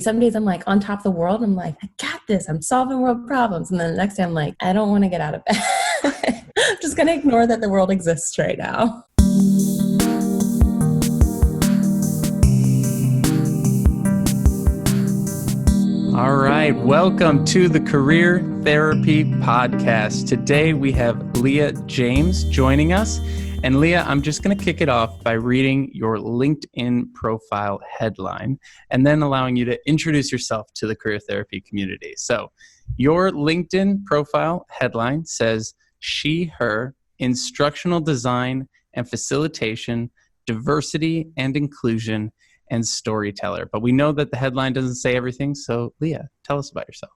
Some days I'm like on top of the world. I'm like, I got this. I'm solving world problems. And then the next day I'm like, I don't want to get out of bed. I'm just going to ignore that the world exists right now. All right, welcome to the Career Therapy Podcast. Today we have Lia James joining us. And Lia, I'm just going to kick it off by reading your LinkedIn profile headline and then allowing you to introduce yourself to the career therapy community. So your LinkedIn profile headline says, she, her, instructional design and facilitation, diversity and inclusion, and storyteller. But we know that the headline doesn't say everything. So Lia, tell us about yourself.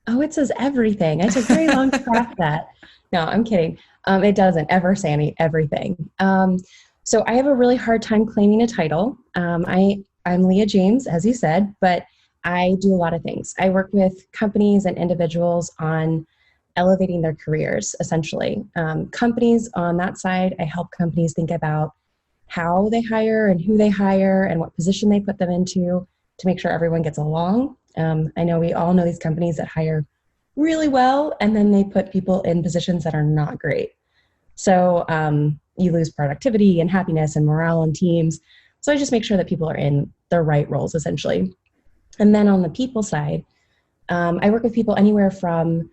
Oh, it says everything. I took very long to craft that. No, I'm kidding. It doesn't ever say everything. So I have a really hard time claiming a title. I'm Lia James, as you said, but I do a lot of things. I work with companies and individuals on elevating their careers, essentially. Companies on that side, I help companies think about how they hire and who they hire and what position they put them into to make sure everyone gets along. I know we all know these companies that hire really well, and then they put people in positions that are not great. So you lose productivity and happiness and morale in teams. So I just make sure that people are in the right roles, essentially. And then on the people side, I work with people anywhere from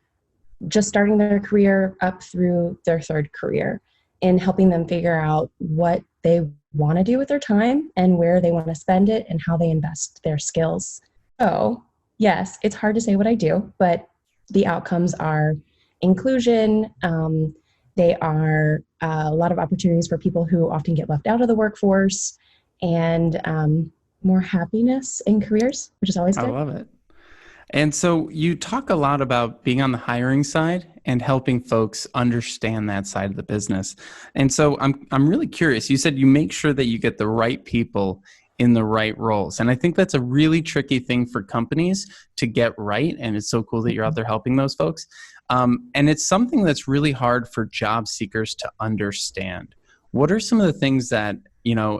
just starting their career up through their third career in helping them figure out what they want to do with their time and where they want to spend it and how they invest their skills. So yes, it's hard to say what I do, but the outcomes are inclusion. They are a lot of opportunities for people who often get left out of the workforce, and more happiness in careers, which is always good. I love it. And so you talk a lot about being on the hiring side and helping folks understand that side of the business. And so I'm really curious. You said you make sure that you get the right people in the right roles. And I think that's a really tricky thing for companies to get right. And it's so cool that you're out there helping those folks. And it's something that's really hard for job seekers to understand. What are some of the things that,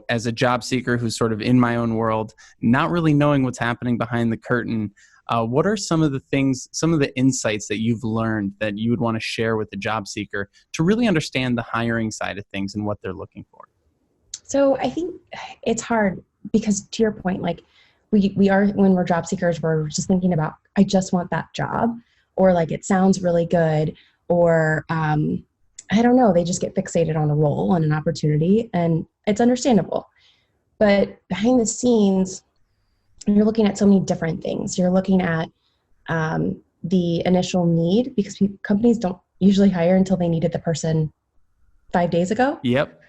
as a job seeker who's sort of in my own world, not really knowing what's happening behind the curtain, what are some of the things, some of the insights that you've learned that you would want to share with the job seeker to really understand the hiring side of things and what they're looking for? So I think it's hard because, to your point, like we are, when we're job seekers, we're just thinking about, I just want that job, or like it sounds really good, or I don't know, they just get fixated on a role, on an opportunity, and it's understandable. But behind the scenes, you're looking at so many different things. You're looking at the initial need, because companies don't usually hire until they needed the person 5 days ago. Yep.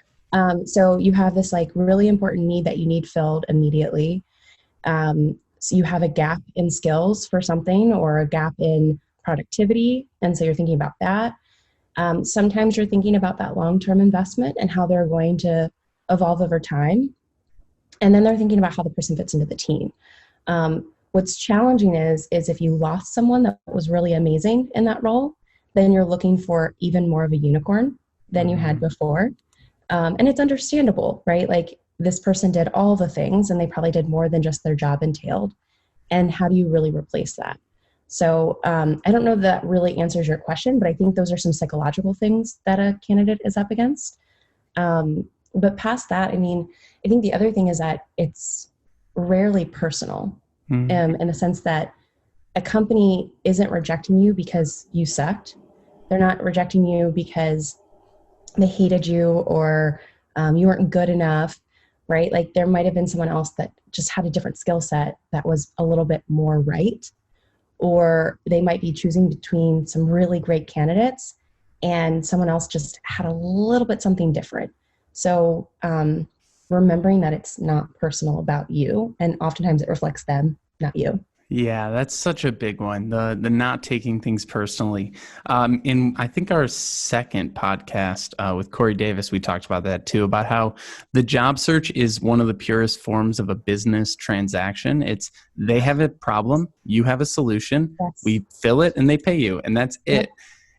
So you have this like really important need that you need filled immediately. So you have a gap in skills for something, or a gap in productivity. And so you're thinking about that. Sometimes you're thinking about that long-term investment and how they're going to evolve over time. And then they're thinking about how the person fits into the team. What's challenging is if you lost someone that was really amazing in that role, then you're looking for even more of a unicorn than you had before. And it's understandable, right? Like, this person did all the things and they probably did more than just their job entailed. And how do you really replace that? So I don't know if that really answers your question, but I think those are some psychological things that a candidate is up against. But past that, I think the other thing is that it's rarely personal, in the sense that a company isn't rejecting you because you sucked. They're not rejecting you because they hated you, or you weren't good enough, right? Like, there might have been someone else that just had a different skill set that was a little bit more right. Or they might be choosing between some really great candidates and someone else just had a little bit something different. So remembering that it's not personal about you, and oftentimes it reflects them, not you. Yeah, that's such a big one. The not taking things personally. In I think our second podcast with Corey Davis, we talked about that too, about how the job search is one of the purest forms of a business transaction. It's they have a problem, you have a solution, Yes. we fill it, and they pay you, and that's it. Yep.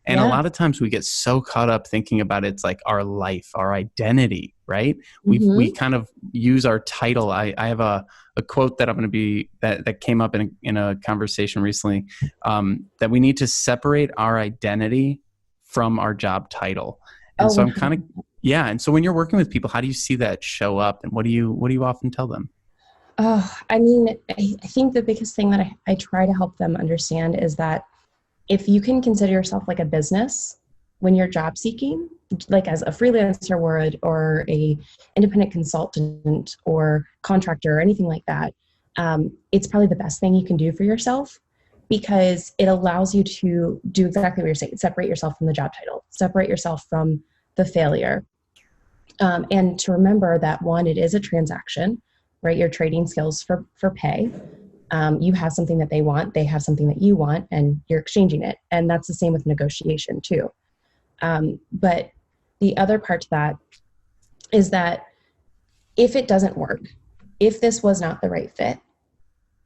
And Yeah. a lot of times we get so caught up thinking about it's like our life, our identity, right? We Mm-hmm. kind of use our title. I have a quote that I'm going to be that came up in a conversation recently, that we need to separate our identity from our job title. And Oh, so I'm kind of 100%. yeah. And so when you're working with people, how do you see that show up, and what do you often tell them? Oh, I mean, I think the biggest thing that I try to help them understand is that if you can consider yourself like a business when you're job seeking, like as a freelancer or a independent consultant or contractor or anything like that, it's probably the best thing you can do for yourself because it allows you to do exactly what you're saying. Separate yourself from the job title, separate yourself from the failure, and to remember that one, it is a transaction, right? You're trading skills for pay. You have something that they want, they have something that you want, and you're exchanging it. And that's the same with negotiation too. But the other part to that is that if it doesn't work, if this was not the right fit,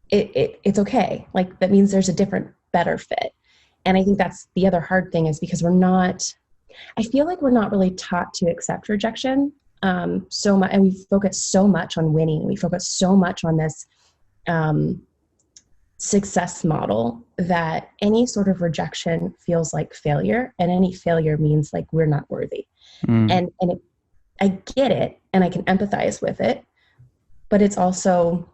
it's okay. Like that means there's a different, better fit. And I think that's the other hard thing is because I feel like we're not really taught to accept rejection so much, and we focus so much on winning. We focus so much on this success model that any sort of rejection feels like failure, and any failure means like we're not worthy. Mm. I get it, and I can empathize with it, but it's also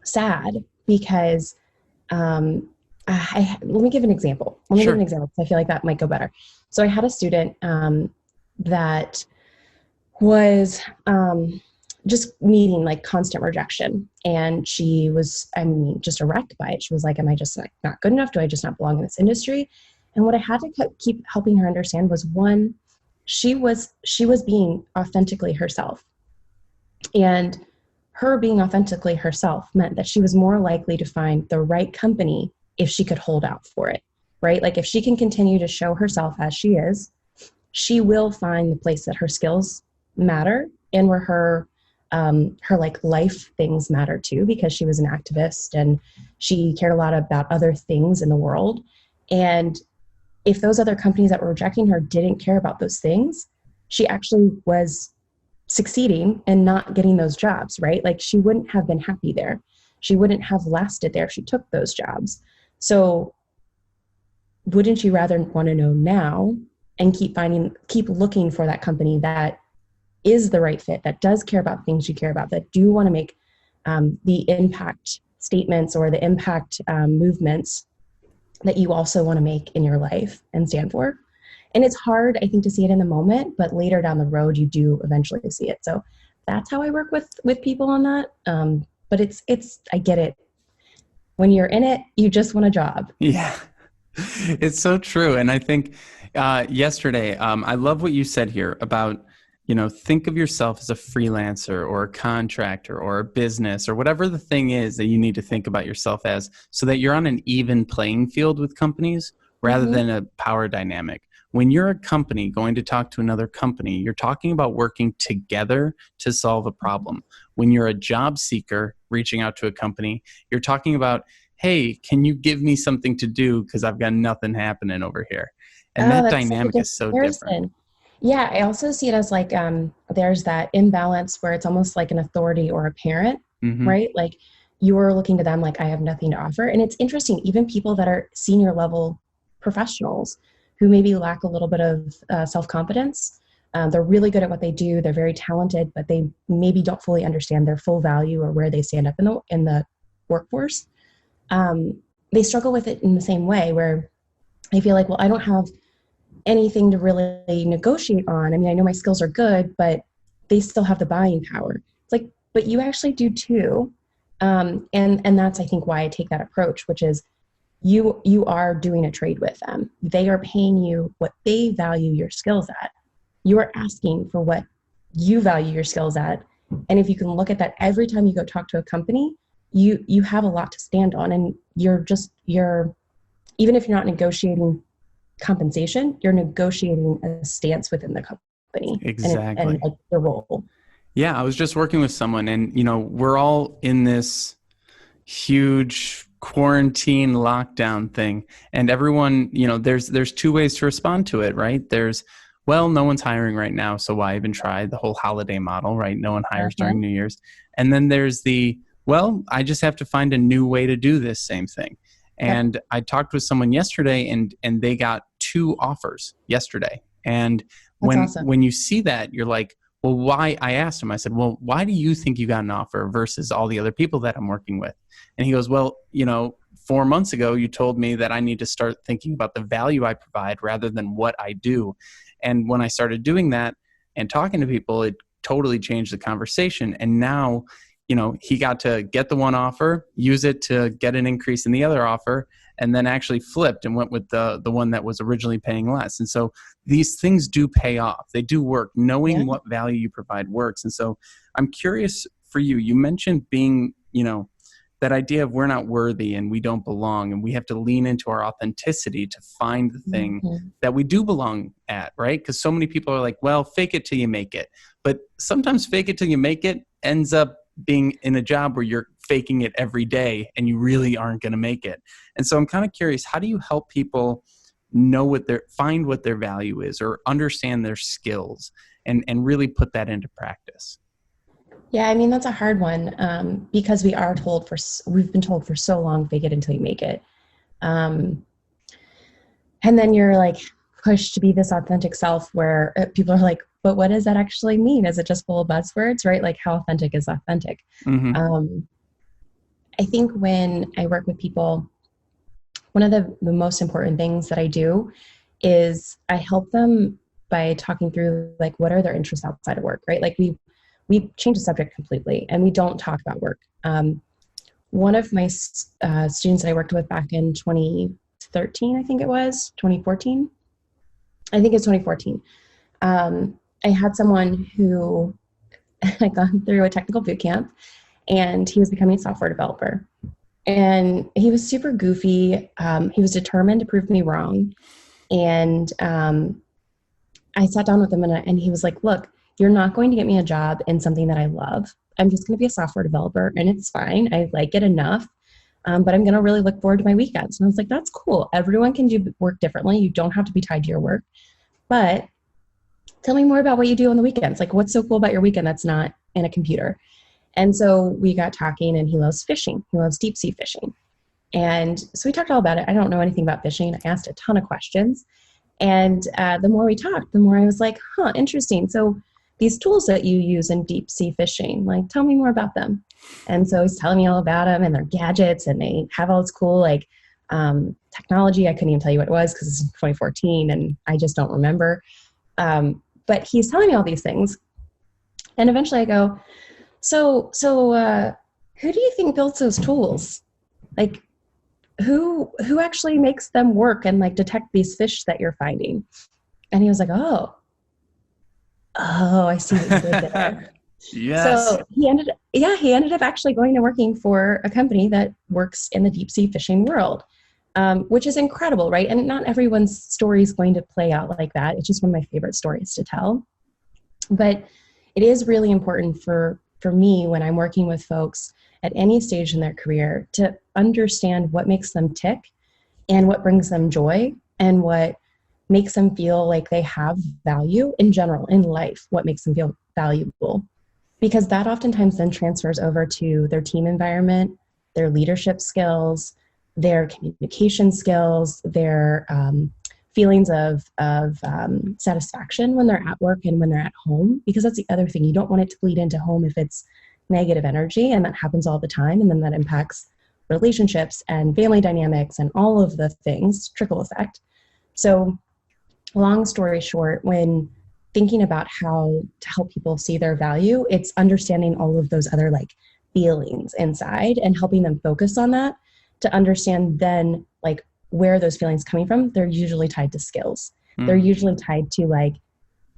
sad because let me give an example. Let me give an Sure. example because I feel like that might go better. So I had a student that was just needing like constant rejection. And she was, I mean, just a wreck by it. She was like, am I just like not good enough? Do I just not belong in this industry? And what I had to keep helping her understand was one, she was being authentically herself. And her being authentically herself meant that she was more likely to find the right company if she could hold out for it, right? Like if she can continue to show herself as she is, she will find the place that her skills matter and where her like life things matter too, because she was an activist and she cared a lot about other things in the world. And if those other companies that were rejecting her didn't care about those things, she actually was succeeding and not getting those jobs, right? Like she wouldn't have been happy there. She wouldn't have lasted there if she took those jobs. So wouldn't you rather want to know now and keep looking for that company that is the right fit, that does care about things you care about, that do want to make the impact statements or the impact movements that you also want to make in your life and stand for? And it's hard, I think, to see it in the moment, but later down the road, you do eventually see it. So that's how I work with people on that. But I get it. When you're in it, you just want a job. Yeah, it's so true. And I think yesterday, I love what you said here about, think of yourself as a freelancer or a contractor or a business or whatever the thing is that you need to think about yourself as, so that you're on an even playing field with companies rather Mm-hmm. than a power dynamic. When you're a company going to talk to another company, you're talking about working together to solve a problem. When you're a job seeker reaching out to a company, you're talking about, hey, can you give me something to do because I've got nothing happening over here? And Oh, that that's such a dynamic good is so different. comparison. Yeah, I also see it as like there's that imbalance where it's almost like an authority or a parent, Hmm. right? Like you're looking to them like I have nothing to offer. And it's interesting, even people that are senior level professionals who maybe lack a little bit of self-confidence. They're really good at what they do. They're very talented, but they maybe don't fully understand their full value or where they stand up in the workforce. They struggle with it in the same way where I feel like, well, I don't have anything to really negotiate on. I mean, I know my skills are good, but they still have the buying power. It's like, but you actually do too. And that's I think why I take that approach, which is you are doing a trade with them. They are paying you what they value your skills at. You are asking for what you value your skills at. And if you can look at that every time you go talk to a company, you have a lot to stand on, and you're even if you're not negotiating compensation, you're negotiating a stance within the company and Exactly. like the role. Yeah, I was just working with someone, and we're all in this huge quarantine lockdown thing, and everyone, there's two ways to respond to it, right? There's well, no one's hiring right now, so why even try the whole holiday model, right? No one hires Uh-huh. during New Year's. And then there's the, well, I just have to find a new way to do this same thing. Yep. And I talked with someone yesterday, and they got 2 offers yesterday. And That's when awesome. you see that, you're like, well, why? I asked him, I said, well, why do you think you got an offer versus all the other people that I'm working with? And he goes, well, 4 months ago, you told me that I need to start thinking about the value I provide rather than what I do. And when I started doing that and talking to people, it totally changed the conversation. And now, he got to get the one offer, use it to get an increase in the other offer, and then actually flipped and went with the one that was originally paying less. And so these things do pay off. They do work. Yeah. Knowing what value you provide works. And so I'm curious for you. You mentioned being, that idea of we're not worthy and we don't belong, and we have to lean into our authenticity to find the thing Mhm. that we do belong at, right? Because so many people are like, well, fake it till you make it. But sometimes fake it till you make it ends up being in a job where you're faking it every day and you really aren't going to make it. And so I'm kind of curious, how do you help people find what their value is or understand their skills and really put that into practice? Yeah, I mean, that's a hard one, because we've been told for so long, fake it until you make it. Um, and then you're like pushed to be this authentic self where people are like, but what does that actually mean? Is it just full of buzzwords, right? Like, how authentic is authentic? Mm-hmm. Um, I think when I work with people, one of the most important things that I do is I help them by talking through like what are their interests outside of work, right? Like we change the subject completely and we don't talk about work. One of my students that I worked with back in 2013, I think it was 2014. I think it's 2014. I had someone who had gone through a technical boot camp and he was becoming a software developer. And he was super goofy. He was determined to prove me wrong. And I sat down with him and he was like, look, you're not going to get me a job in something that I love. I'm just going to be a software developer and it's fine. I like it enough. But I'm going to really look forward to my weekends. And I was like, that's cool. Everyone can do work differently. You don't have to be tied to your work. But tell me more about what you do on the weekends. Like, what's so cool about your weekend that's not in a computer? And so we got talking and he loves fishing. He loves deep sea fishing. And so we talked all about it. I don't know anything about fishing. I asked a ton of questions. And the more we talked, the more I was like, huh, interesting. So these tools that you use in deep sea fishing, like, tell me more about them. And so he's telling me all about them and their gadgets, and they have all this cool, like, technology. I couldn't even tell you what it was because it's 2014 and I just don't remember. But he's telling me all these things. And eventually I go, so who do you think builds those tools? Like, who actually makes them work and like detect these fish that you're finding? And he was like, oh, I see what you did there. Yes. So he ended up actually going to working for a company that works in the deep sea fishing world, which is incredible, right? And not everyone's story is going to play out like that. It's just one of my favorite stories to tell. But it is really important for me when I'm working with folks at any stage in their career to understand what makes them tick and what brings them joy and what makes them feel like they have value in general in life, what makes them feel valuable. Because that oftentimes then transfers over to their team environment, their leadership skills, their communication skills, their feelings of satisfaction when they're at work and when they're at home. Because that's the other thing. You don't want it to bleed into home if it's negative energy, and that happens all the time. And then that impacts relationships and family dynamics and all of the things, trickle effect. So long story short, when thinking about how to help people see their value, it's understanding all of those other like feelings inside and helping them focus on that to understand then like where those feelings coming from. They're usually tied to skills. They're Mm. usually tied to like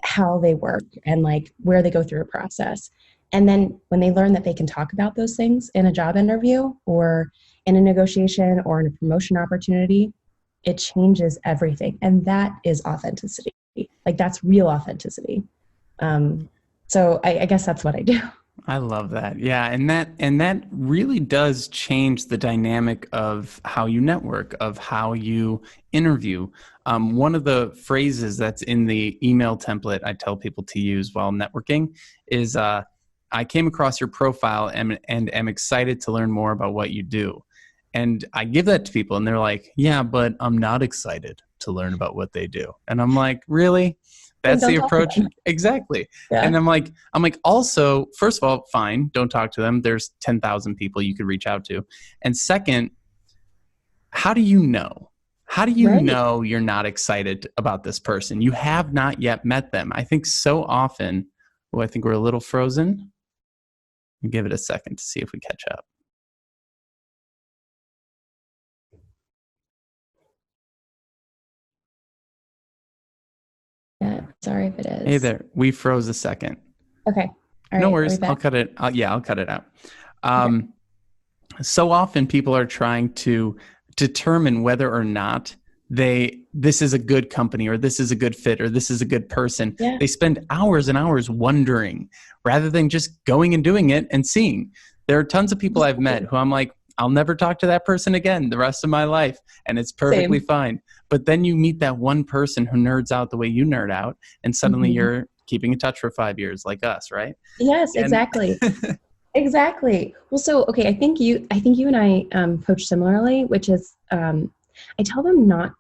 how they work and like where they go through a process. And then when they learn that they can talk about those things in a job interview or in a negotiation or in a promotion opportunity, it changes everything. And that is authenticity. Like, that's real authenticity. So I guess that's what I do. I love that. Yeah, and that really does change the dynamic of how you network, of how you interview. One of the phrases that's in the email template I tell people to use while networking is, "I came across your profile and am excited to learn more about what you do." And I give that to people, and they're like, "Yeah, but I'm not excited to learn about what they do." And I'm like, "Really?" Then That's don't the talk to approach. them. Exactly. Yeah. And I'm like, also, first of all, fine, don't talk to them. There's 10,000 people you could reach out to. And second, how do you know? How do you Right. know you're not excited about this person? You have not yet met them. I think so often, oh, I think we're a little frozen. Give it a second to see if we catch up. Yeah. Sorry if it Hey is. there, we froze a second. Okay. All No right. Are we worries. I'll back? cut it. Yeah, I'll cut it out. Okay. Um, so often people are trying to determine whether or not this is a good company, or this is a good fit, or this is a good person. Yeah. They spend hours and hours wondering rather than just going and doing it and seeing. There are tons of people I've met who I'm like, I'll never talk to that person again the rest of my life, and it's perfectly Same. fine. But then you meet that one person who nerds out the way you nerd out, and suddenly Mhm. you're keeping in touch for 5 years like us, right? Yes, And exactly. Exactly. Well, so okay, I think you and I coach similarly, which is I tell them not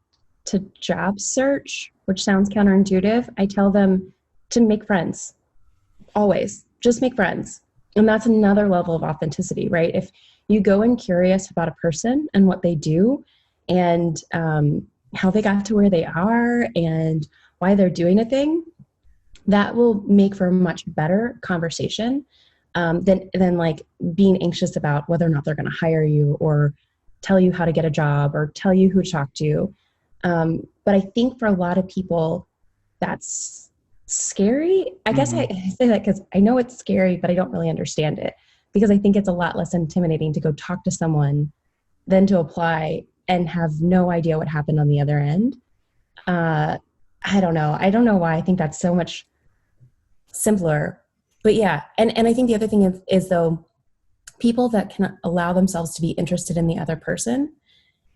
to job search, which sounds counterintuitive. I tell them to make friends. Always. Just make friends. And that's another level of authenticity, right? If you go in curious about a person and what they do, and how they got to where they are, and why they're doing a thing, that will make for a much better conversation, than like being anxious about whether or not they're going to hire you, or tell you how to get a job, or tell you who to talk to. But I think for a lot of people, that's scary. I guess Mhm. I say that because I know it's scary, but I don't really understand it, because I think it's a lot less intimidating to go talk to someone than to apply and have no idea what happened on the other end. Uh, I don't know. I don't know why I think that's so much simpler. But yeah, and I think the other thing is though, people that can allow themselves to be interested in the other person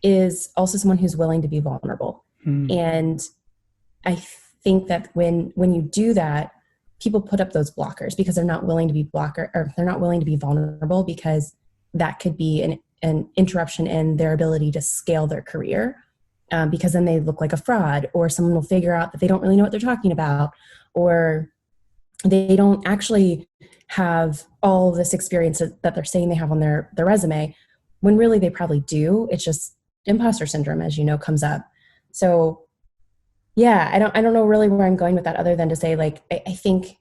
is also someone who's willing to be vulnerable. Mm. And I think that when you do that, people put up those blockers because they're not willing to be blocker, or they're not willing to be vulnerable, because that could be an interruption in their ability to scale their career. Because then they look like a fraud, or someone will figure out that they don't really know what they're talking about, or they don't actually have all this experience that they're saying they have on their resume, when really they probably do. It's just imposter syndrome, as you know, comes up. So yeah, I don't know really where I'm going with that, other than to say, like, I think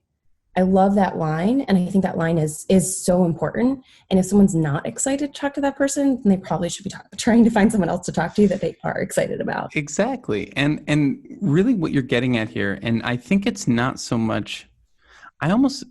I love that line, and I think that line is so important. And if someone's not excited to talk to that person, then they probably should be trying to find someone else to talk to that they are excited about. Exactly. And really what you're getting at here, and I think it's not so much, I almost,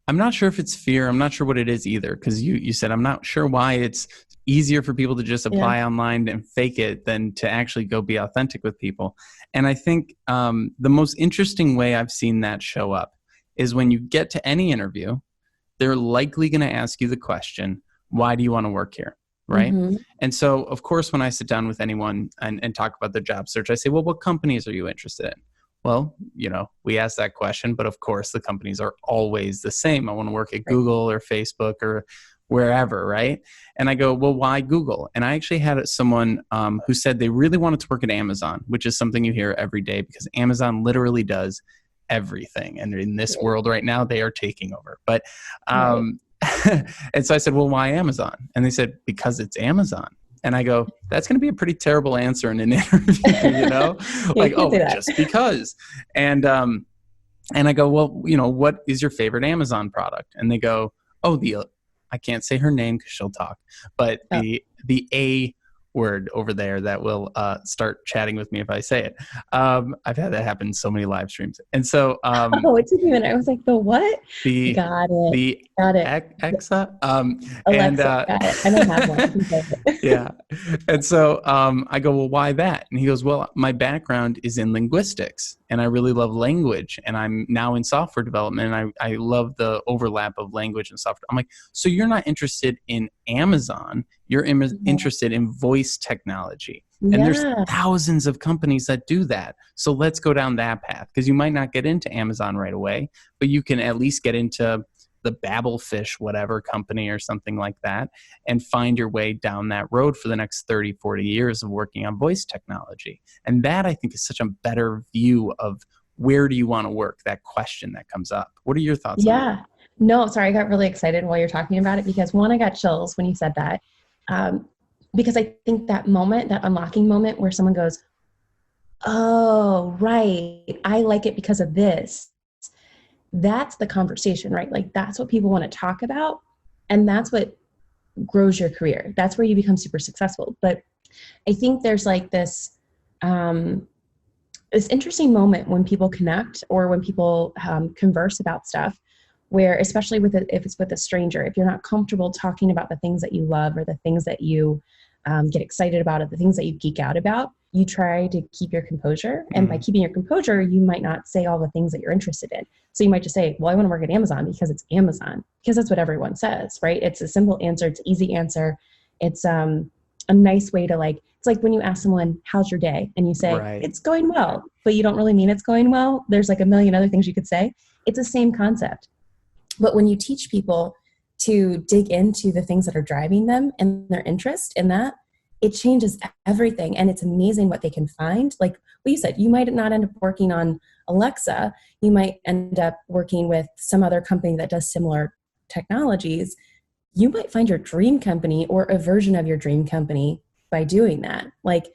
I'm not sure if it's fear. I'm not sure what it is either. Cause you said, I'm not sure why it's easier for people to just Yeah. apply online and fake it than to actually go be authentic with people. And I think the most interesting way I've seen that show up is when you get to any interview, they're likely going to ask you the question, why do you want to work here? Right. Mm-hmm. And so, of course, when I sit down with anyone and talk about their job search, I say, well, what companies are you interested in? Well, we ask that question, but of course, the companies are always the same. I want to work at Right. Google or Facebook or wherever, right? And I go, well, why Google? And I actually had someone who said they really wanted to work at Amazon, which is something you hear every day because Amazon literally does everything. And in this Right. world right now, they are taking over. But Right. and so I said, well, why Amazon? And they said, because it's Amazon. And I go, that's going to be a pretty terrible answer in an interview, Yeah, you like, can't say oh, that. just because. And I go, well, what is your favorite Amazon product? And they go, oh, I can't say her name because she'll talk, but Oh. the A word over there that will start chatting with me if I say it. I've had that happen in so many live streams. And so Oh, it took me a minute. I was like, the what? the Got it. the Got it. Exa, and Alexa. Got it. I don't have one. You can say it. yeah. And so I go, well, why that? And he goes, well, my background is in linguistics. and I really love language, and I'm now in software development, and I love the overlap of language and software. I'm like, so you're not interested in Amazon, you're interested in voice technology. And there's Yeah. thousands of companies that do that. So let's go down that path, because you might not get into Amazon right away, but you can at least get into the Babelfish, whatever company or something like that, and find your way down that road for the next 30, 40 years of working on voice technology. And that, I think, is such a better view of where do you want to work, that question that comes up. What are your thoughts on that? Yeah. No, sorry, I got really excited while you're talking about it because one, I got chills when you said that. Because I think that moment, that unlocking moment where someone goes, oh, right, I like it because of this. That's the conversation, right? Like that's what people want to talk about. And that's what grows your career. That's where you become super successful. But I think there's like this interesting moment when people connect or when people converse about stuff where, especially if it's with a stranger, if you're not comfortable talking about the things that you love or the things that you get excited about or the things that you geek out about, you try to keep your composure. And by keeping your composure, you might not say all the things that you're interested in. So you might just say, well, I want to work at Amazon because it's Amazon, because that's what everyone says, right? It's a simple answer. It's an easy answer. It's a nice way to it's like when you ask someone, how's your day? And you say, Right. it's going well, but you don't really mean it's going well. There's like a million other things you could say. It's the same concept. But when you teach people to dig into the things that are driving them and their interest in that, it changes everything. And it's amazing what they can find. Like what you said, you might not end up working on Alexa. You might end up working with some other company that does similar technologies. You might find your dream company or a version of your dream company by doing that. Like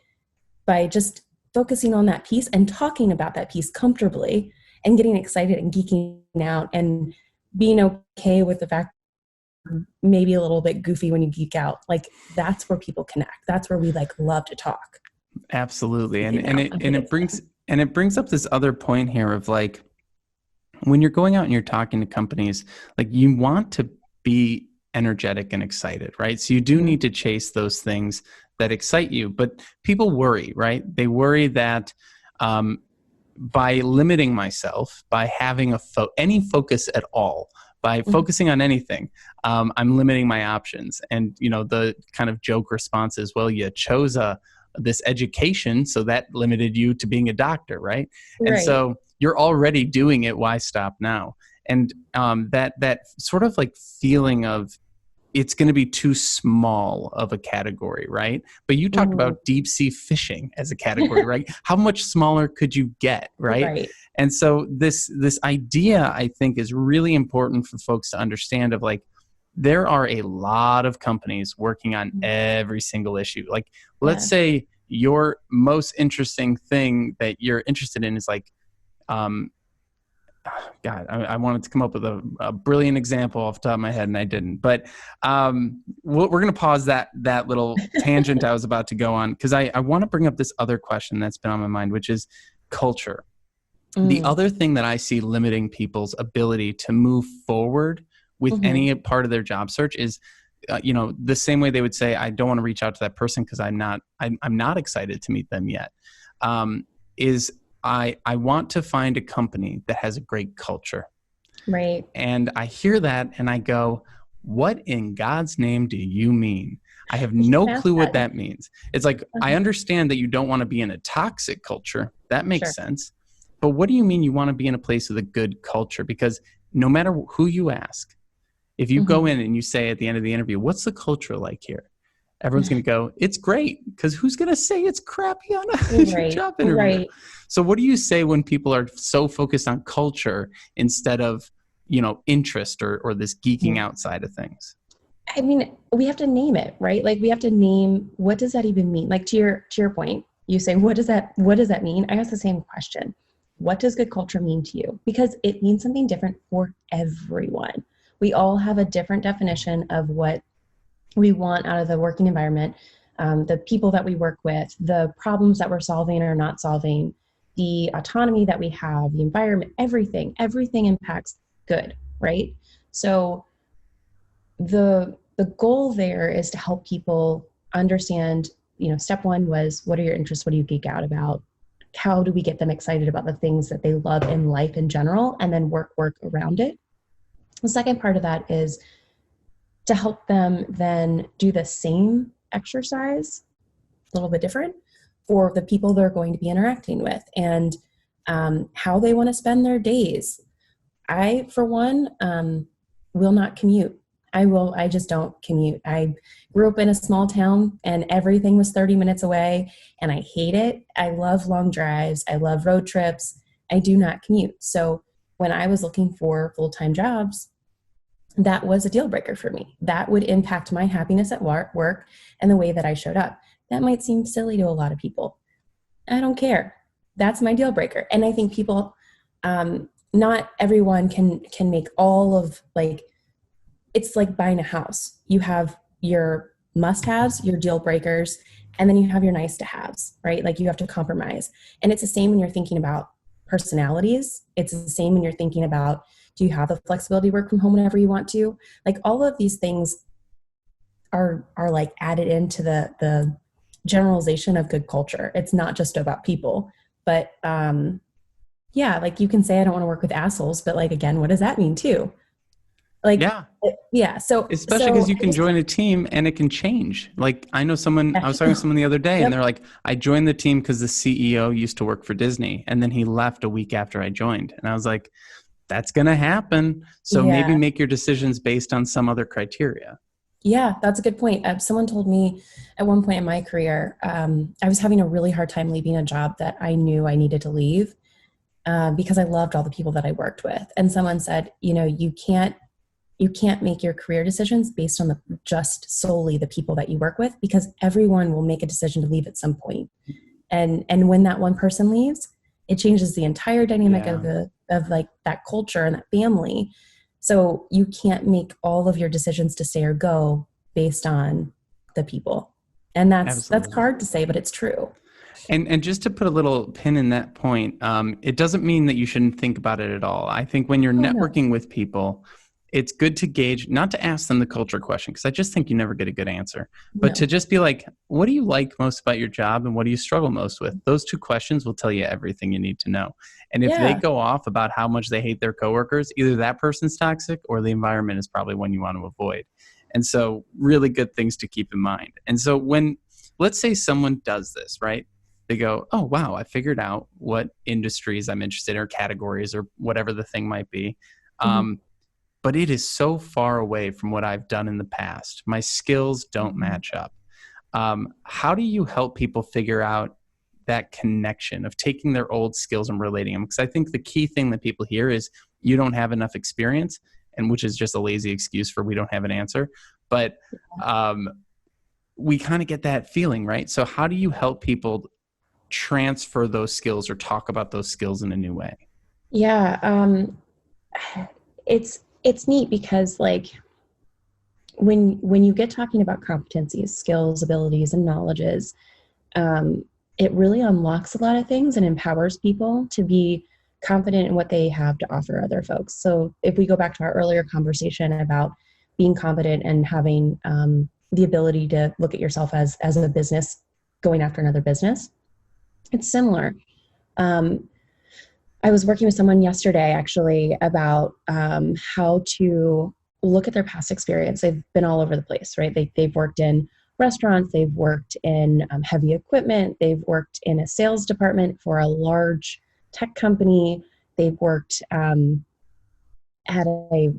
by just focusing on that piece and talking about that piece comfortably and getting excited and geeking out and being okay with the fact maybe a little bit goofy when you geek out. Like that's where people connect. That's where we love to talk. Absolutely. It brings up this other point here of when you're going out and you're talking to companies, you want to be energetic and excited, right? So you do need to chase those things that excite you, but people worry, right? They worry that by limiting myself, by having any focus at all, by focusing on anything, I'm limiting my options. And, the kind of joke response is, well, you chose this education, so that limited you to being a doctor, right? And so you're already doing it. Why stop now? And that sort of feeling of it's going to be too small of a category, right? But you talked about deep sea fishing as a category, right? How much smaller could you get, right? And so this idea, I think, is really important for folks to understand of there are a lot of companies working on every single issue. Let's say your most interesting thing that you're interested in is God, I wanted to come up with a brilliant example off the top of my head, and I didn't. But we're going to pause that little tangent I was about to go on, because I want to bring up this other question that's been on my mind, which is culture. The other thing that I see limiting people's ability to move forward with any part of their job search is, the same way they would say, I don't want to reach out to that person because I'm not excited to meet them yet, is I want to find a company that has a great culture. Right. And I hear that and I go, what in God's name do you mean? I have no clue what that means. It's I understand that you don't want to be in a toxic culture. That makes sense. But what do you mean you want to be in a place with a good culture? Because no matter who you ask, if you go in and you say at the end of the interview, what's the culture like here? Everyone's going to go, it's great. Because who's going to say it's crappy on a job interview? Right. So what do you say when people are so focused on culture instead of, interest or this geeking out side of things? I mean, we have to name it, right? We have to name, what does that even mean? To your point, you say, what does that mean? I ask the same question. What does good culture mean to you? Because it means something different for everyone. We all have a different definition of what we want out of the working environment, the people that we work with, the problems that we're solving or not solving, the autonomy that we have, the environment, everything impacts good, right? So the goal there is to help people understand, step one was, what are your interests? What do you geek out about? how do we get them excited about the things that they love in life in general, and then work around it. The second part of that is to help them then do the same exercise, a little bit different, for the people they're going to be interacting with, and how they want to spend their days. I, for one, will not commute. I just don't commute. I grew up in a small town and everything was 30 minutes away, and I hate it. I love long drives. I love road trips. I do not commute. So when I was looking for full-time jobs, that was a deal breaker for me. That would impact my happiness at work and the way that I showed up. That might seem silly to a lot of people. I don't care. That's my deal breaker. And I think people, not everyone can make all of, like, it's like buying a house. You have your must-haves, your deal breakers, and then you have your nice to haves, right? Like, you have to compromise. And it's the same when you're thinking about personalities. It's the same when you're thinking about, do you have the flexibility to work from home whenever you want to? Like, all of these things are like added into the generalization of good culture. It's not just about people, but yeah, like, you can say I don't want to work with assholes, but, like, again, what does that mean too? Like, Yeah. Yeah. Especially because you can join a team and it can change. Like, I know someone, I was talking to someone the other day, and they're like, I joined the team because the CEO used to work for Disney, and then he left a week after I joined. And I was like, that's going to happen. So maybe make your decisions based on some other criteria. Yeah, that's a good point. Someone told me at one point in my career, I was having a really hard time leaving a job that I knew I needed to leave because I loved all the people that I worked with. And someone said, you can't make your career decisions based on just solely the people that you work with, because everyone will make a decision to leave at some point. And when that one person leaves, it changes the entire dynamic of like that culture and that family. So you can't make all of your decisions to stay or go based on the people. And that's hard to say, but it's true. And just to put a little pin in that point, it doesn't mean that you shouldn't think about it at all. I think when you're networking with people, it's good to gauge, not to ask them the culture question, because I just think you never get a good answer, but to just be like, what do you like most about your job and what do you struggle most with? Those two questions will tell you everything you need to know. And if they go off about how much they hate their coworkers, either that person's toxic or the environment is probably one you want to avoid. And so really good things to keep in mind. And so when, let's say someone does this, right? They go, oh, wow, I figured out what industries I'm interested in or categories or whatever the thing might be. But it is so far away from what I've done in the past. My skills don't match up. How do you help people figure out that connection of taking their old skills and relating them? Because I think the key thing that people hear is you don't have enough experience, and which is just a lazy excuse for we don't have an answer. But we kind of get that feeling, right? So how do you help people transfer those skills or talk about those skills in a new way? Yeah, it's neat because, like, when you get talking about competencies, skills, abilities, and knowledges, it really unlocks a lot of things and empowers people to be confident in what they have to offer other folks. So if we go back to our earlier conversation about being competent and having the ability to look at yourself as a business going after another business, it's similar. I was working with someone yesterday actually about how to look at their past experience. They've been all over the place, right? They've worked in restaurants, they've worked in heavy equipment, they've worked in a sales department for a large tech company, they've worked at a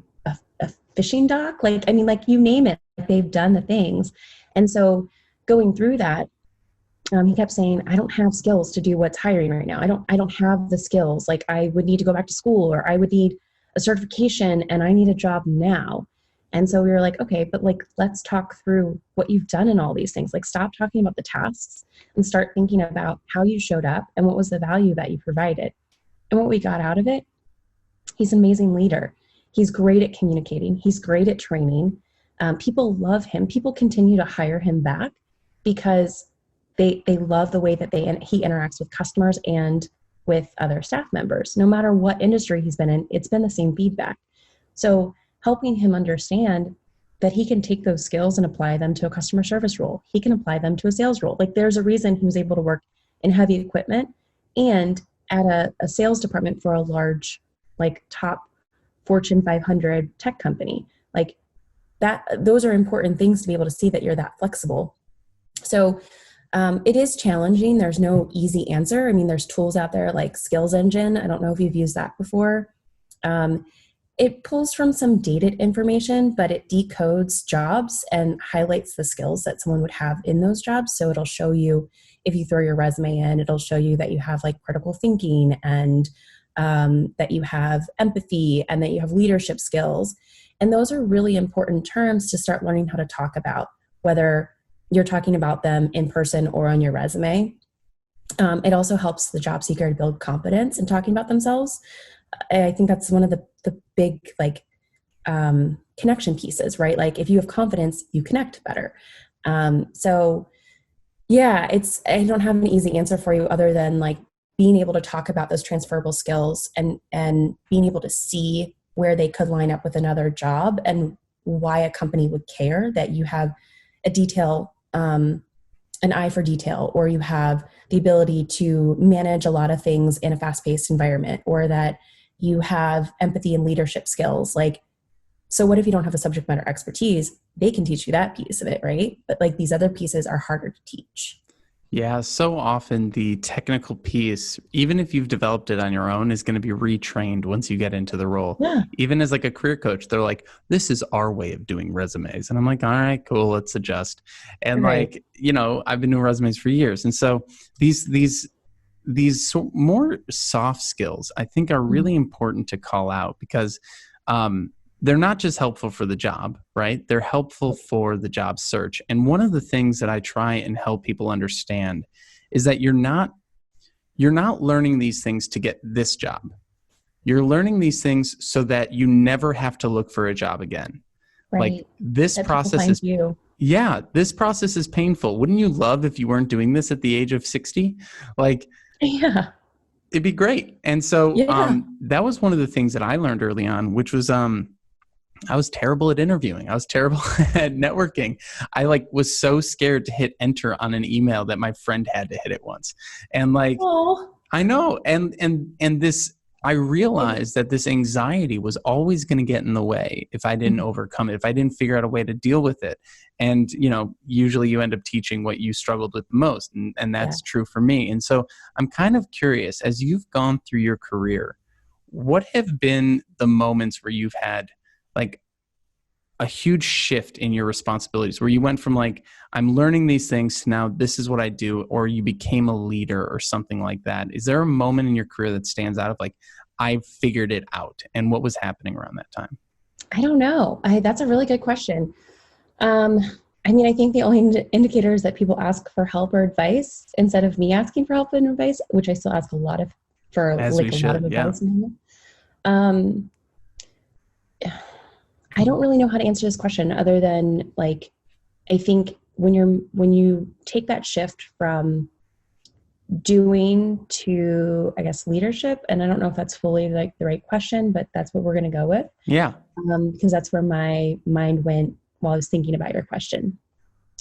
fishing dock, like you name it, they've done the things. And so going through that, he kept saying, I don't have skills to do what's hiring right now. I don't have the skills. Like, I would need to go back to school, or I would need a certification, and I need a job now. And so we were like, okay, but like, let's talk through what you've done in all these things. Like, stop talking about the tasks and start thinking about how you showed up and what was the value that you provided. And what we got out of it, he's an amazing leader. He's great at communicating. He's great at training. People love him. People continue to hire him back because they love the way that he interacts with customers and with other staff members. No matter what industry he's been in, it's been the same feedback. So helping him understand that he can take those skills and apply them to a customer service role. He can apply them to a sales role. Like, there's a reason he was able to work in heavy equipment and at a sales department for a large, like top Fortune 500 tech company. Like that, those are important things to be able to see that you're that flexible. So it is challenging. There's no easy answer. I mean, there's tools out there like Skills Engine. I don't know if you've used that before. It pulls from some dated information, but it decodes jobs and highlights the skills that someone would have in those jobs. So it'll show you, if you throw your resume in, it'll show you that you have like critical thinking, and that you have empathy, and that you have leadership skills. And those are really important terms to start learning how to talk about, whether you're talking about them in person or on your resume. It also helps the job seeker to build confidence in talking about themselves. I think that's one of the big like connection pieces, right? Like if you have confidence, you connect better. So yeah, I don't have an easy answer for you other than like being able to talk about those transferable skills, and being able to see where they could line up with another job, and why a company would care that you have a detail, an eye for detail, or you have the ability to manage a lot of things in a fast-paced environment, or that you have empathy and leadership skills. Like, so what if you don't have a subject matter expertise? They can teach you that piece of it, right? But like these other pieces are harder to teach. Yeah, so often the technical piece, even if you've developed it on your own, is going to be retrained once you get into the role. Yeah. Even as like a career coach, they're like, this is our way of doing resumes. And I'm like, all right, cool, let's adjust. And Right. like, I've been doing resumes for years. And so these more soft skills, I think, are really important to call out, because they're not just helpful for the job, right? They're helpful for the job search. And one of the things that I try and help people understand is that you're not learning these things to get this job. You're learning these things so that you never have to look for a job again. Right. Like this That people process find is you. yeah, this process is painful. Wouldn't you love if you weren't doing this at the age of 60? Like, Yeah. it'd be great. And so Yeah. that was one of the things that I learned early on, which was I was terrible at interviewing. I was terrible at networking. I like was so scared to hit enter on an email that my friend had to hit it once. And like, Oh. I know. And this, I realized that this anxiety was always going to get in the way if I didn't overcome it, if I didn't figure out a way to deal with it. And, usually you end up teaching what you struggled with the most. And that's true for me. And so I'm kind of curious, as you've gone through your career, what have been the moments where you've had like a huge shift in your responsibilities, where you went from like, I'm learning these things to now this is what I do, or you became a leader or something like that? Is there a moment in your career that stands out of like, I figured it out, and what was happening around that time? I don't know. That's a really good question. Um, I mean, I think the only indicator is that people ask for help or advice instead of me asking for help and advice, which I still ask a lot of for As we like a lot of should, yeah. advice now. Um, I don't really know how to answer this question other than like, I think when you take that shift from doing to, I guess, leadership, and I don't know if that's fully like the right question, but that's what we're going to go with. Yeah. Because that's where my mind went while I was thinking about your question.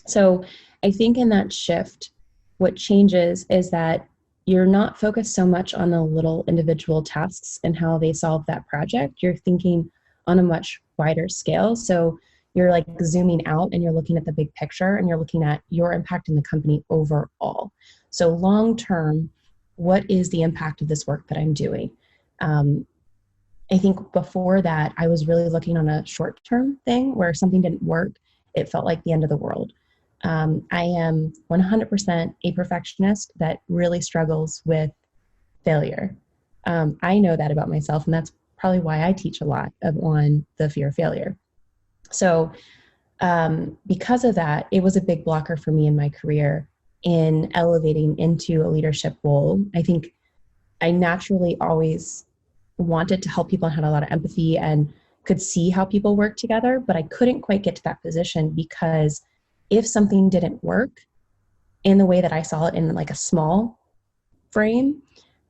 So I think in that shift, what changes is that you're not focused so much on the little individual tasks and how they solve that project. You're thinking on a much wider scale. So you're like zooming out and you're looking at the big picture, and you're looking at your impact in the company overall. So long term, what is the impact of this work that I'm doing? I think before that, I was really looking on a short term thing where if something didn't work, it felt like the end of the world. I am 100% a perfectionist that really struggles with failure. I know that about myself, and that's probably why I teach a lot on the fear of failure. So because of that, it was a big blocker for me in my career in elevating into a leadership role. I think I naturally always wanted to help people and had a lot of empathy and could see how people work together, but I couldn't quite get to that position because if something didn't work in the way that I saw it in like a small frame,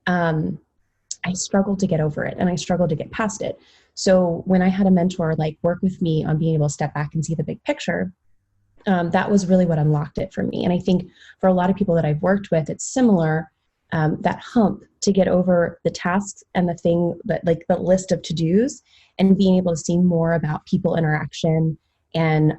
I struggled to get over it and I struggled to get past it. So when I had a mentor like work with me on being able to step back and see the big picture, that was really what unlocked it for me. And I think for a lot of people that I've worked with, it's similar that hump to get over the tasks and the thing that like the list of to-dos, and being able to see more about people interaction and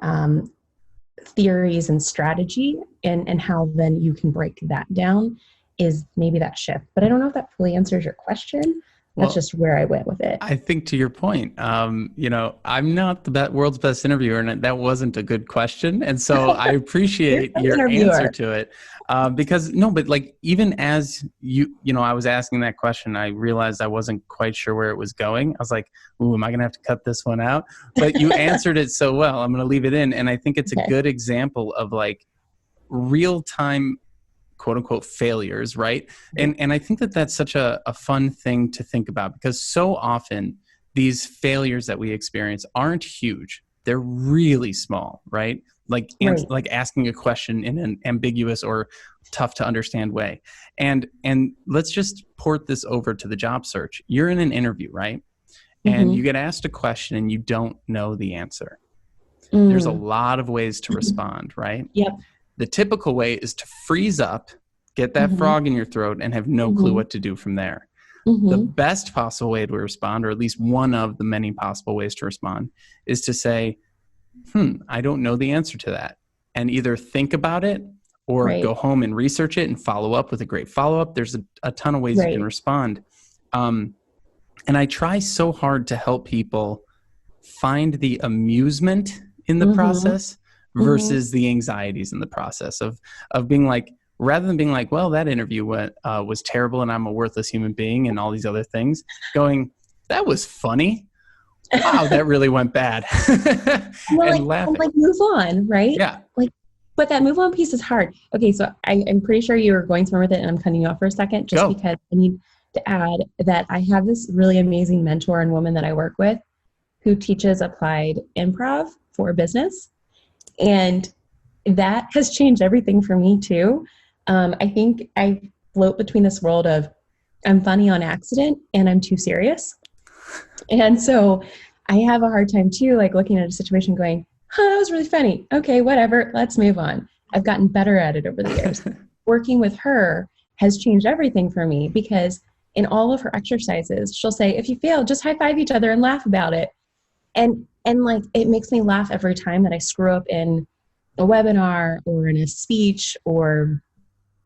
theories and strategy, and how then you can break that down is maybe that shift. But I don't know if that fully answers your question. That's just where I went with it. I think to your point, I'm not the world's best interviewer, and that wasn't a good question. And so I appreciate your answer to it. Because but like, even as I was asking that question, I realized I wasn't quite sure where it was going. I was like, ooh, am I going to have to cut this one out? But you answered it so well, I'm going to leave it in. And I think it's a good example of like real time, quote unquote, failures, right? And I think that that's such a fun thing to think about, because so often these failures that we experience aren't huge. They're really small, right? Like asking a question in an ambiguous or tough to understand way. And let's just port this over to the job search. You're in an interview, right? And you get asked a question and you don't know the answer. There's a lot of ways to respond, right? Yep. The typical way is to freeze up, get that frog in your throat, and have no clue what to do from there. The best possible way to respond, or at least one of the many possible ways to respond, is to say, I don't know the answer to that. And either think about it or go home and research it and follow up with a great follow-up. There's a ton of ways you can respond. And I try so hard to help people find the amusement in the process versus the anxieties in the process of being like, rather than being like, well, that interview was terrible and I'm a worthless human being and all these other things, going, that was funny. Wow, that really went bad. And laughing. Like move on, right? Yeah. But that move on piece is hard. Okay, so I'm pretty sure you were going somewhere with it, and I'm cutting you off for a second, just because I need to add that I have this really amazing mentor and woman that I work with who teaches applied improv for business. And that has changed everything for me too. I think I float between this world of I'm funny on accident and I'm too serious. And so I have a hard time too, like looking at a situation going, that was really funny. Okay, whatever, let's move on. I've gotten better at it over the years. Working with her has changed everything for me, because in all of her exercises, she'll say, if you fail, just high five each other and laugh about it. And like, it makes me laugh every time that I screw up in a webinar or in a speech or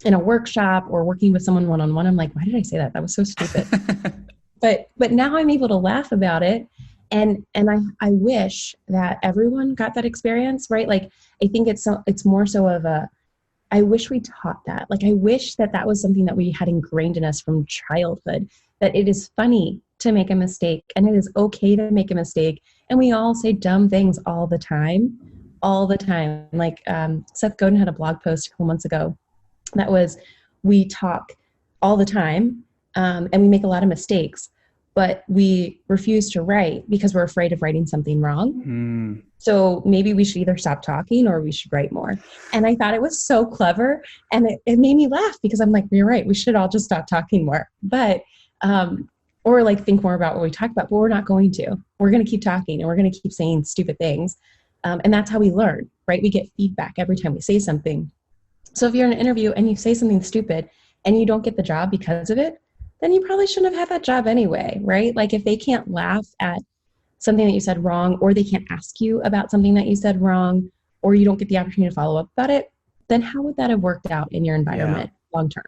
in a workshop or working with someone one-on-one. I'm like, why did I say that? That was so stupid. But now I'm able to laugh about it. And I wish that everyone got that experience, right? Like, I think it's more so of I wish we taught that. Like, I wish that was something that we had ingrained in us from childhood, that it is funny to make a mistake and it is okay to make a mistake. And we all say dumb things all the time. Like Seth Godin had a blog post a couple months ago that was, we talk all the time and we make a lot of mistakes, but we refuse to write because we're afraid of writing something wrong. So maybe we should either stop talking or we should write more. And I thought it was so clever, and it made me laugh, because I'm like, you're right, we should all just stop talking more. But or like think more about what we talk about, but we're not going to. We're going to keep talking and we're going to keep saying stupid things. And that's how we learn, right? We get feedback every time we say something. So if you're in an interview and you say something stupid and you don't get the job because of it, then you probably shouldn't have had that job anyway, right? Like, if they can't laugh at something that you said wrong, or they can't ask you about something that you said wrong, or you don't get the opportunity to follow up about it, then how would that have worked out in your environment long term?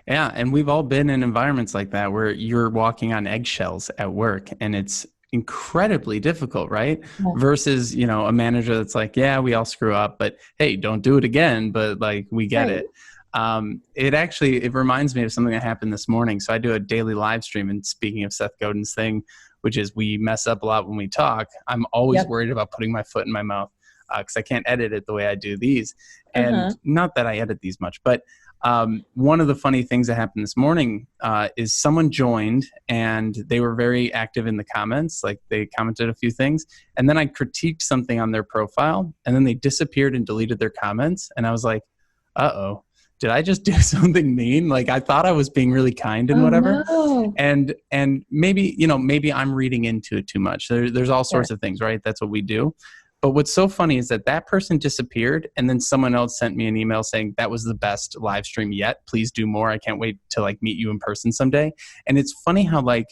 Yeah, and we've all been in environments like that where you're walking on eggshells at work, and it's incredibly difficult, right? Yeah. Versus, a manager that's like, yeah, we all screw up, but hey, don't do it again, but like, we get it. It reminds me of something that happened this morning. So I do a daily live stream, and speaking of Seth Godin's thing, which is we mess up a lot when we talk, I'm always worried about putting my foot in my mouth because I can't edit it the way I do these. And not that I edit these much, but one of the funny things that happened this morning is someone joined and they were very active in the comments. Like, they commented a few things, and then I critiqued something on their profile, and then they disappeared and deleted their comments. And I was like, uh-oh, did I just do something mean? Like, I thought I was being really kind and whatever. No. And maybe, maybe I'm reading into it too much. There's all sorts of things, right? That's what we do. But what's so funny is that that person disappeared, and then someone else sent me an email saying that was the best live stream yet. Please do more. I can't wait to like meet you in person someday. And it's funny how like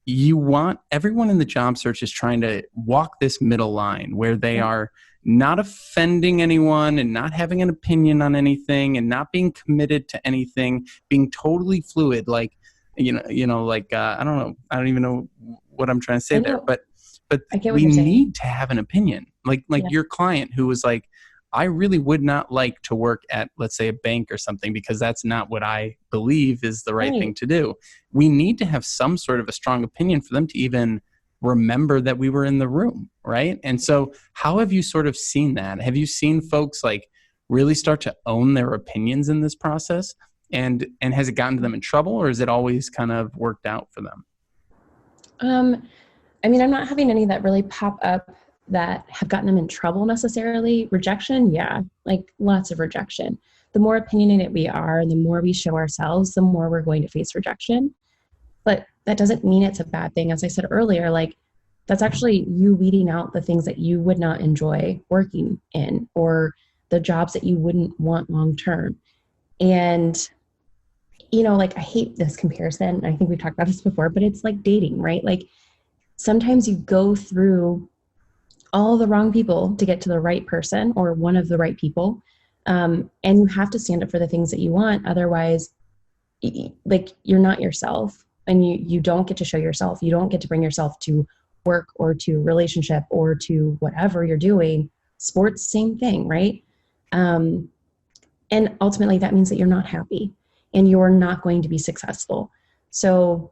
you want everyone in the job search is trying to walk this middle line where they are not offending anyone and not having an opinion on anything and not being committed to anything, being totally fluid. Like, like, I don't know. I don't even know what I'm trying to say I there, know. but I get what we you're saying. need to have an opinion. Like your client who was like, I really would not like to work at, let's say, a bank or something, because that's not what I believe is the right thing to do. We need to have some sort of a strong opinion for them to even remember that we were in the room, right? And so how have you sort of seen that? Have you seen folks like really start to own their opinions in this process? And has it gotten them in trouble, or has it always kind of worked out for them? I mean, I'm not having any that really pop up that have gotten them in trouble necessarily. Rejection, yeah, like lots of rejection. The more opinionated we are and the more we show ourselves, the more we're going to face rejection. But that doesn't mean it's a bad thing. As I said earlier, like that's actually you weeding out the things that you would not enjoy working in or the jobs that you wouldn't want long term. And, like I hate this comparison. I think we've talked about this before, but it's like dating, right? Like sometimes you go through all the wrong people to get to the right person or one of the right people. And you have to stand up for the things that you want. Otherwise, like you're not yourself and you don't get to show yourself. You don't get to bring yourself to work or to relationship or to whatever you're doing. Sports, same thing, right? And ultimately that means that you're not happy and you're not going to be successful. So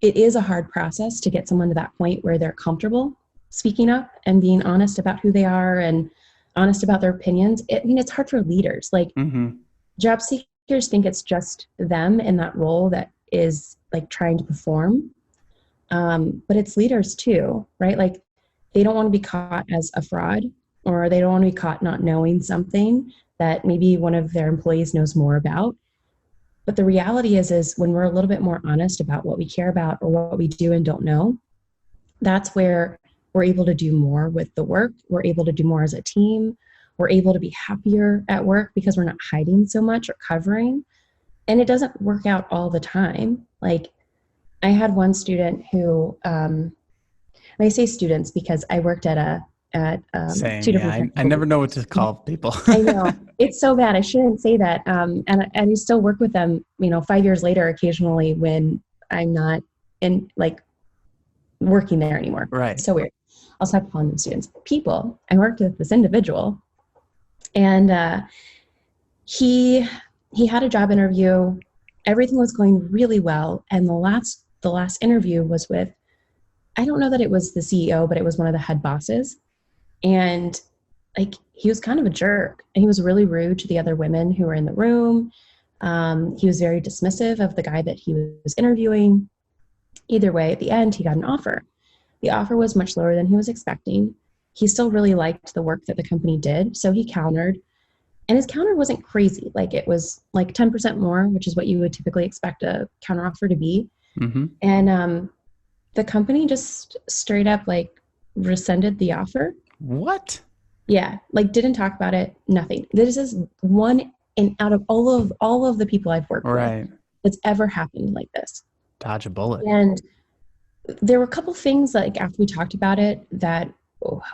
it is a hard process to get someone to that point where they're comfortable speaking up and being honest about who they are and honest about their opinions. It's hard for leaders. Like job seekers think it's just them in that role that is like trying to perform. But it's leaders too, right? Like they don't want to be caught as a fraud, or they don't want to be caught not knowing something that maybe one of their employees knows more about. But the reality is when we're a little bit more honest about what we care about or what we do and don't know, that's where we're able to do more with the work. We're able to do more as a team. We're able to be happier at work because we're not hiding so much or covering. And it doesn't work out all the time. Like I had one student who, and I say students because I worked at two different. I never know what to call people. I know it's so bad. I shouldn't say that. And I still work with them, 5 years later, occasionally when I'm not in like working there anymore. Right. So weird. I'll stop calling them students. People. I worked with this individual, and he had a job interview. Everything was going really well, and the last interview was with, I don't know that it was the CEO, but it was one of the head bosses. And like, he was kind of a jerk and he was really rude to the other women who were in the room. He was very dismissive of the guy that he was interviewing. Either way, at the end, he got an offer. The offer was much lower than he was expecting. He still really liked the work that the company did. So he countered, and his counter wasn't crazy. Like it was like 10% more, which is what you would typically expect a counter offer to be. And the company just straight up like rescinded the offer. What? Yeah, like didn't talk about it, nothing. This is one in out of all of the people I've worked with that's ever happened like this. Dodge a bullet. And there were a couple things like after we talked about it that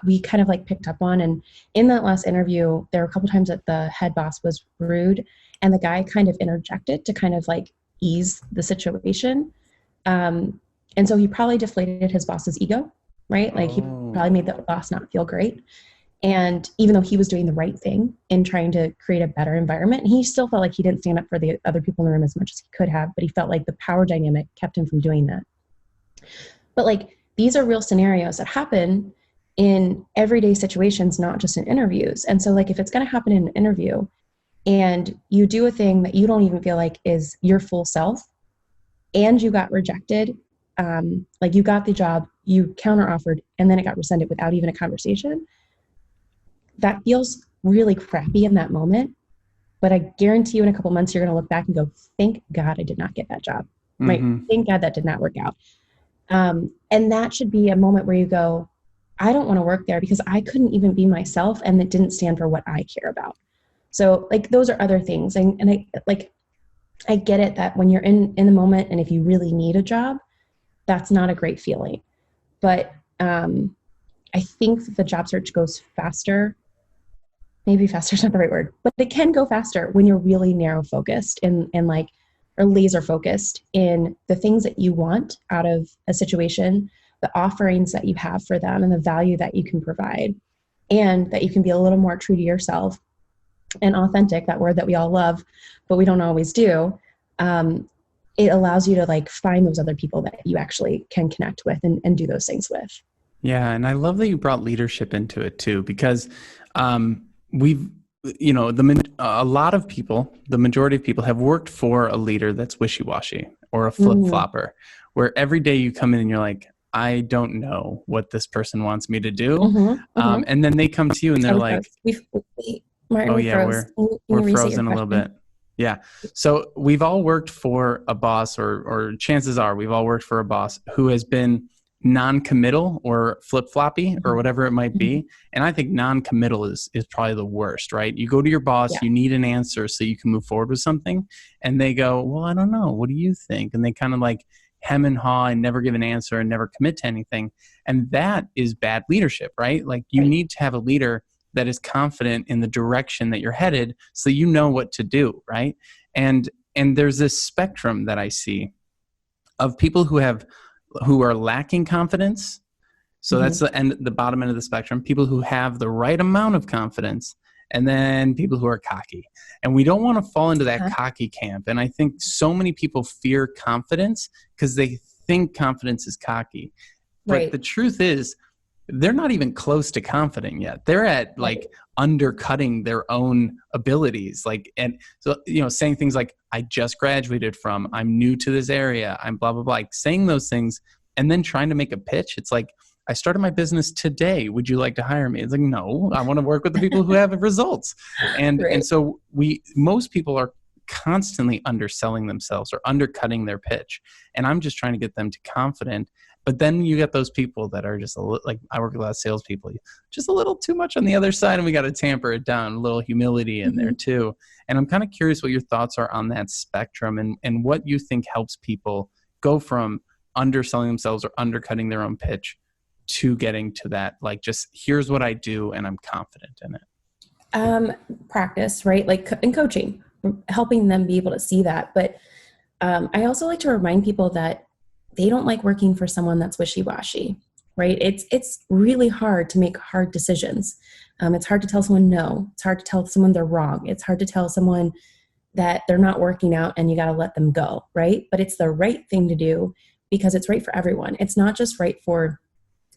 we kind of like picked up on. And in that last interview, there were a couple times that the head boss was rude and the guy kind of interjected to kind of like ease the situation. And so he probably deflated his boss's ego, right? Like he probably made the boss not feel great. And even though he was doing the right thing in trying to create a better environment, he still felt like he didn't stand up for the other people in the room as much as he could have, but he felt like the power dynamic kept him from doing that. But like, these are real scenarios that happen in everyday situations, not just in interviews. And so like, if it's going to happen in an interview and you do a thing that you don't even feel like is your full self and you got rejected, like you got the job, you counter offered, and then it got rescinded without even a conversation, that feels really crappy in that moment. But I guarantee you in a couple months, you're going to look back and go, thank God I did not get that job, right? Thank God that did not work out. And that should be a moment where you go, I don't want to work there because I couldn't even be myself and it didn't stand for what I care about. So like those are other things. And I get it that when you're in the moment and if you really need a job, that's not a great feeling. But I think that the job search goes faster. Maybe faster is not the right word, but it can go faster when you're really narrow focused and like, or laser focused in the things that you want out of a situation, the offerings that you have for them and the value that you can provide, and that you can be a little more true to yourself and authentic, that word that we all love, but we don't always do. It allows you to like find those other people that you actually can connect with and do those things with. Yeah. And I love that you brought leadership into it too, because we've, a lot of people, the majority of people have worked for a leader that's wishy-washy or a flip-flopper, where every day you come in and you're like, I don't know what this person wants me to do. And then they come to you and they're like, Martin, oh yeah, froze. we're frozen a little bit. Yeah. So we've all worked for a boss, or chances are we've all worked for a boss who has been non-committal or flip-floppy or whatever it might be. And I think non-committal is probably the worst, right? You go to your boss, you need an answer so you can move forward with something. And they go, well, I don't know. What do you think? And they kind of like hem and haw and never give an answer and never commit to anything. And that is bad leadership, right? Like you need to have a leader that is confident in the direction that you're headed so you know what to do, right? And there's this spectrum that I see of people who are lacking confidence. So that's the bottom end of the spectrum, people who have the right amount of confidence, and then people who are cocky. And we don't want to fall into that cocky camp. And I think so many people fear confidence because they think confidence is cocky. But the truth is, they're not even close to confident yet. They're at like undercutting their own abilities. Like, and so, saying things like, I just graduated from, I'm new to this area, I'm blah, blah, blah, like saying those things and then trying to make a pitch. It's like, I started my business today. Would you like to hire me? It's like, no, I want to work with the people who have results. And so most people are constantly underselling themselves or undercutting their pitch. And I'm just trying to get them to confident. But then you get those people that are just like, I work with a lot of salespeople, just a little too much on the other side, and we got to tamper it down, a little humility in there too. And I'm kind of curious what your thoughts are on that spectrum and what you think helps people go from underselling themselves or undercutting their own pitch to getting to that, like, just here's what I do and I'm confident in it. Practice, right? Like in coaching, helping them be able to see that. But I also like to remind people that they don't like working for someone that's wishy-washy, right? It's really hard to make hard decisions. It's hard to tell someone no. It's hard to tell someone they're wrong. It's hard to tell someone that they're not working out and you got to let them go, right? But it's the right thing to do because it's right for everyone. It's not just right for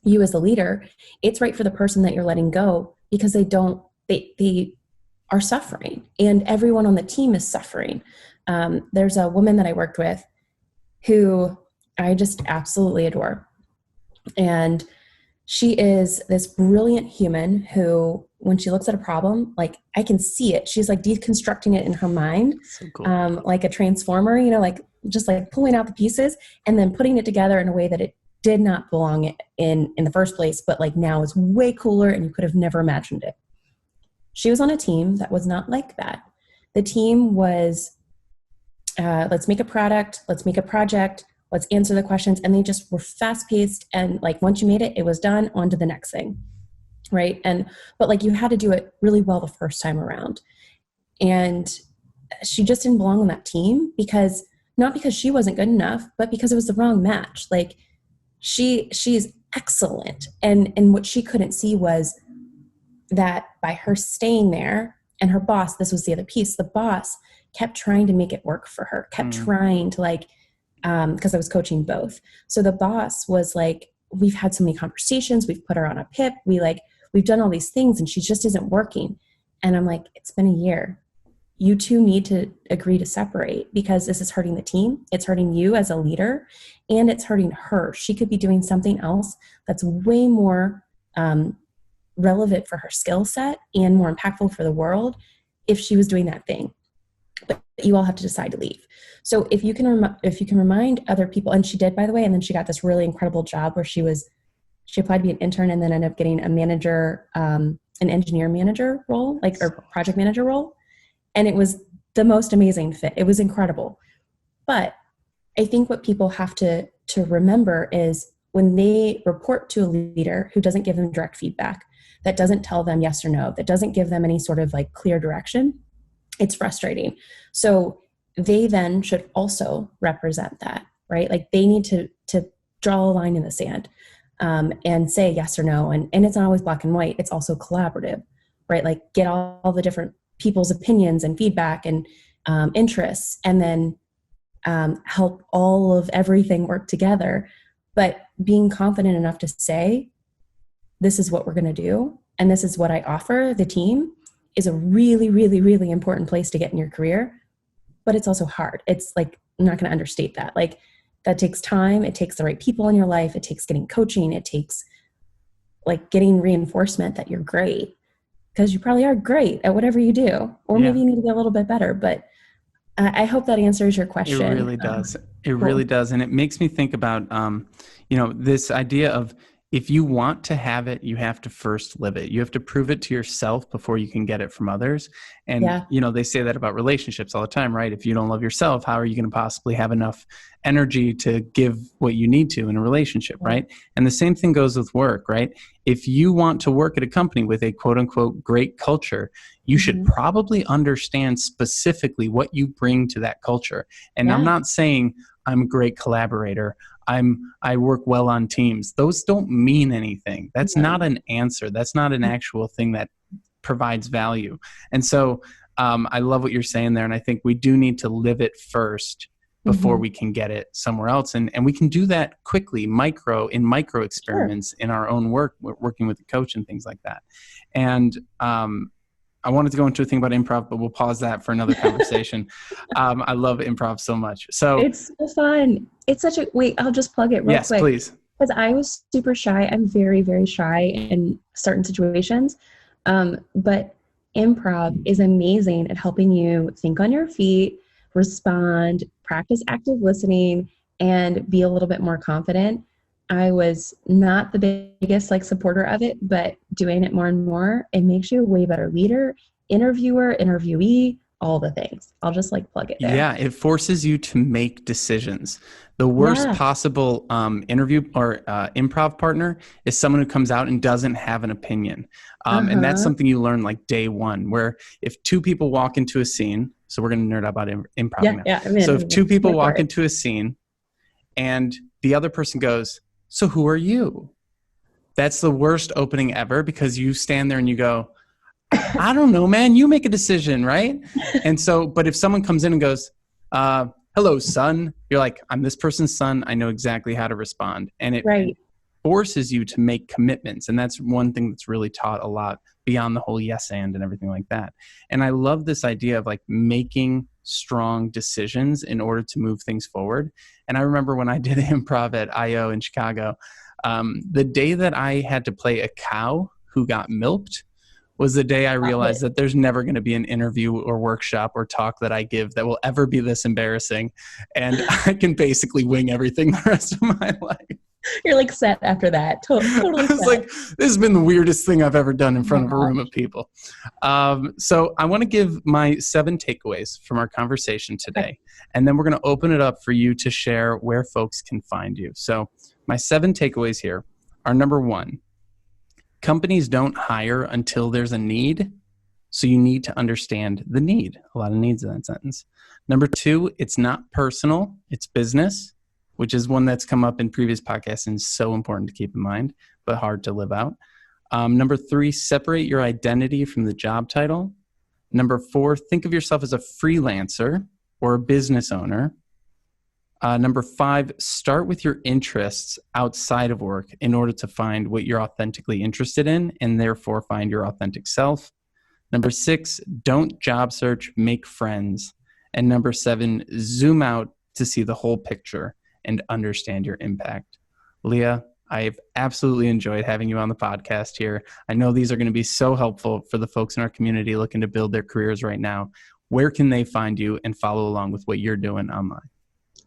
you as the leader. It's right for the person that you're letting go because they are suffering and everyone on the team is suffering. There's a woman that I worked with who I just absolutely adore. And she is this brilliant human who, when she looks at a problem, like I can see it. She's like deconstructing it in her mind, so cool. Like a transformer, like just like pulling out the pieces and then putting it together in a way that it did not belong in the first place, but like now is way cooler and you could have never imagined it. She was on a team that was not like that. The team was, let's make a product, let's make a project, let's answer the questions. And they just were fast paced. And like, once you made it, it was done, on to the next thing. Right. But like you had to do it really well the first time around. And she just didn't belong on that team not because she wasn't good enough, but because it was the wrong match. Like she's excellent. And what she couldn't see was that by her staying there and her boss, this was the other piece, the boss kept trying to make it work for her, kept trying to like, because I was coaching both. So the boss was like, we've had so many conversations, we've put her on a PIP, we've done all these things and she just isn't working. And I'm like, it's been a year. You two need to agree to separate because this is hurting the team. It's hurting you as a leader and it's hurting her. She could be doing something else that's way more relevant for her skill set and more impactful for the world if she was doing that thing. But you all have to decide to leave. So if you can remind other people, and she did, by the way, and then she got this really incredible job where she was She applied to be an intern and then ended up getting a manager, an engineer manager role, like, or project manager role. And it was the most amazing fit. It was incredible. But I think what people have to remember is when they report to a leader who doesn't give them direct feedback, that doesn't tell them yes or no, that doesn't give them any sort of like clear direction, it's frustrating. So they then should also represent that, right? Like they need to draw a line in the sand, and say yes or no. And it's not always black and white. It's also collaborative, right? Like get all the different people's opinions and feedback and interests, and then help all of everything work together. But being confident enough to say, this is what we're going to do, and this is what I offer the team, is a really, really, really important place to get in your career. But it's also hard. It's like, I'm not going to understate that. Like that takes time. It takes the right people in your life. It takes getting coaching. It takes like getting reinforcement that you're great, because you probably are great at whatever you do, or maybe you need to get a little bit better. But I hope that answers your question. It really does. It cool. really does. And it makes me think about, this idea of, if you want to have it, you have to first live it. You have to prove it to yourself before you can get it from others. And, they say that about relationships all the time, right? If you don't love yourself, how are you going to possibly have enough energy to give what you need to in a relationship, right? And the same thing goes with work, right? If you want to work at a company with a quote unquote great culture, you should probably understand specifically what you bring to that culture. And I'm not saying I'm a great collaborator, I work well on teams. Those don't mean anything. That's not an answer. That's not an actual thing that provides value. And so I love what you're saying there. And I think we do need to live it first before we can get it somewhere else. And we can do that quickly, micro experiments in our own work, working with the coach and things like that. And I wanted to go into a thing about improv, but we'll pause that for another conversation. I love improv so much. So it's so fun. It's such a, wait, I'll just plug it real quick. Yes, please. Because I was super shy. I'm very, very shy in certain situations. But improv is amazing at helping you think on your feet, respond, practice active listening, and be a little bit more confident. I was not the biggest supporter of it, but doing it more and more, it makes you a way better leader, interviewer, interviewee, all the things. I'll just plug it there. Yeah, it forces you to make decisions. The worst possible interview or improv partner is someone who comes out and doesn't have an opinion. And that's something you learn day one, where if two people walk into a scene, so we're going to nerd out about improv now. So if two people walk into a scene and the other person goes, "So who are you?" That's the worst opening ever, because you stand there and you go, "I don't know, man, you make a decision," right? And so, but if someone comes in and goes, "Hello, son," you're like, "I'm this person's son. I know exactly how to respond." And it forces you to make commitments. And that's one thing that's really taught a lot beyond the whole yes and everything like that. And I love this idea of making strong decisions in order to move things forward. And I remember when I did improv at IO in Chicago, the day that I had to play a cow who got milked was the day I realized that there's never going to be an interview or workshop or talk that I give that will ever be this embarrassing. And I can basically wing everything the rest of my life. You're set after that. Totally I was set. This has been the weirdest thing I've ever done in front of a room of people. So I want to give my 7 takeaways from our conversation today. And then we're going to open it up for you to share where folks can find you. So my 7 takeaways here are: number 1, companies don't hire until there's a need. So you need to understand the need. A lot of needs in that sentence. Number 2, it's not personal, it's business, which is one that's come up in previous podcasts and is so important to keep in mind, but hard to live out. Number 3, separate your identity from the job title. Number 4, think of yourself as a freelancer or a business owner. Number 5, start with your interests outside of work in order to find what you're authentically interested in and therefore find your authentic self. Number 6, don't job search, make friends. And number 7, zoom out to see the whole picture and understand your impact. Lia, I've absolutely enjoyed having you on the podcast here. I know these are going to be so helpful for the folks in our community looking to build their careers right now. Where can they find you and follow along with what you're doing online?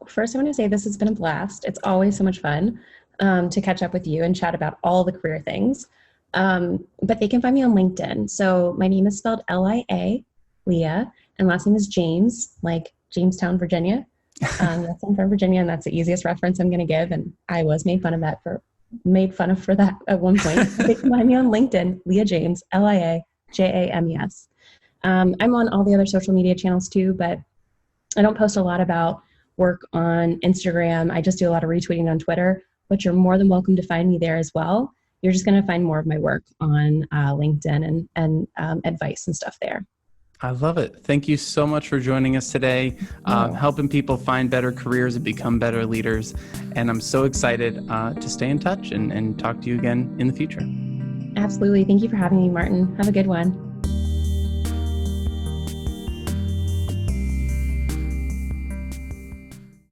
First, I want to say this has been a blast. It's always so much fun. to catch up with you and chat about all the career things. But they can find me on LinkedIn. So my name is spelled Lia, Leah, and last name is James, like Jamestown, Virginia. That's I'm from Virginia, and that's the easiest reference I'm going to give. And I was made fun of for that at one point. They can find me on LinkedIn, Lia James, Liajames. I'm on all the other social media channels too, but I don't post a lot about work on Instagram. I just do a lot of retweeting on Twitter, but you're more than welcome to find me there as well. You're just going to find more of my work on LinkedIn and advice and stuff there. I love it. Thank you so much for joining us today, helping people find better careers and become better leaders. And I'm so excited to stay in touch and talk to you again in the future. Absolutely. Thank you for having me, Martin. Have a good one.